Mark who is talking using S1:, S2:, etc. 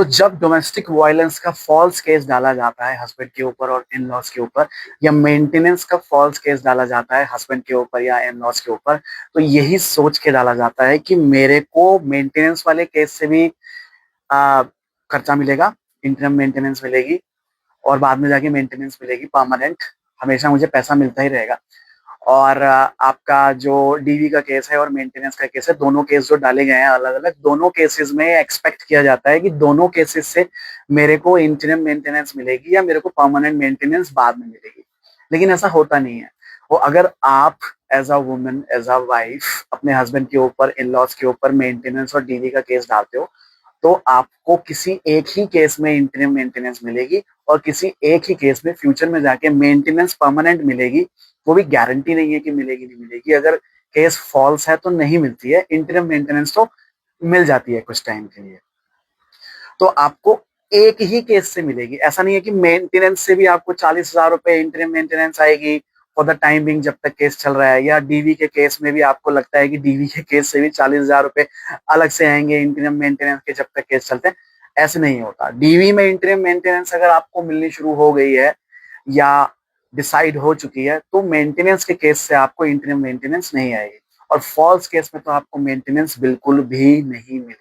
S1: जब domestic violence का false case डाला जाता है हस्बैंड के ऊपर और इन लॉज के ऊपर, या मेंटेनेंस का फॉल्स केस डाला जाता है हस्बैंड के ऊपर या इन लॉज के ऊपर, तो यही सोच के डाला जाता है कि मेरे को मेंटेनेंस वाले केस से भी आ, खर्चा मिलेगा, इंटरम मेंटेनेंस मिलेगी, और बाद में जाके मेंटेनेंस मिलेगी परमानेंट। हमेशा मुझे पैसा मिलता ही रहेगा। और आपका जो डीवी का केस है और मेंटेनेंस का केस है, दोनों केस जो डाले गए हैं अलग अलग, दोनों केसेस में एक्सपेक्ट किया जाता है कि दोनों केसेस से मेरे को इंटरिम मेंटेनेंस मिलेगी या मेरे को परमानेंट मेंटेनेंस बाद में मिलेगी। लेकिन ऐसा होता नहीं है। वो अगर आप as a woman, as a wife, अपने हस्बैंड के ऊपर, इन लॉज के ऊपर मेंटेनेंस और डीवी का केस डालते हो, तो आपको किसी एक ही केस में इंटरिम मेंटेनेंस मिलेगी और किसी एक ही केस में फ्यूचर में जाके मेंटेनेंस परमानेंट मिलेगी। वो भी गारंटी नहीं है कि मिलेगी नहीं मिलेगी। अगर केस फॉल्स है तो नहीं मिलती है, इंटरिम मेंटेनेंस तो मिल जाती है कुछ टाइम के लिए। तो आपको एक ही केस से मिलेगी। ऐसा नहीं है कि मेंटेनेंस से भी आपको 40,000 रुपए इंटरिम मेंटेनेंस आएगी फॉर द टाइम बिंग जब तक केस चल रहा है, या डीवी के केस में भी आपको लगता है कि डीवी के केस से भी 40,000 रुपए अलग से आएंगे इंटरिम मेंटेनेंस के जब तक केस चलते हैं। ऐसे नहीं होता। डीवी में इंटरिम मेंटेनेंस अगर आपको मिलनी शुरू हो गई है या डिसाइड हो चुकी है, तो मेंटेनेंस के केस से आपको इंटरिम मेंटेनेंस नहीं आएगी, और फॉल्स केस में तो आपको मेंटेनेंस बिल्कुल भी नहीं मिलेगी।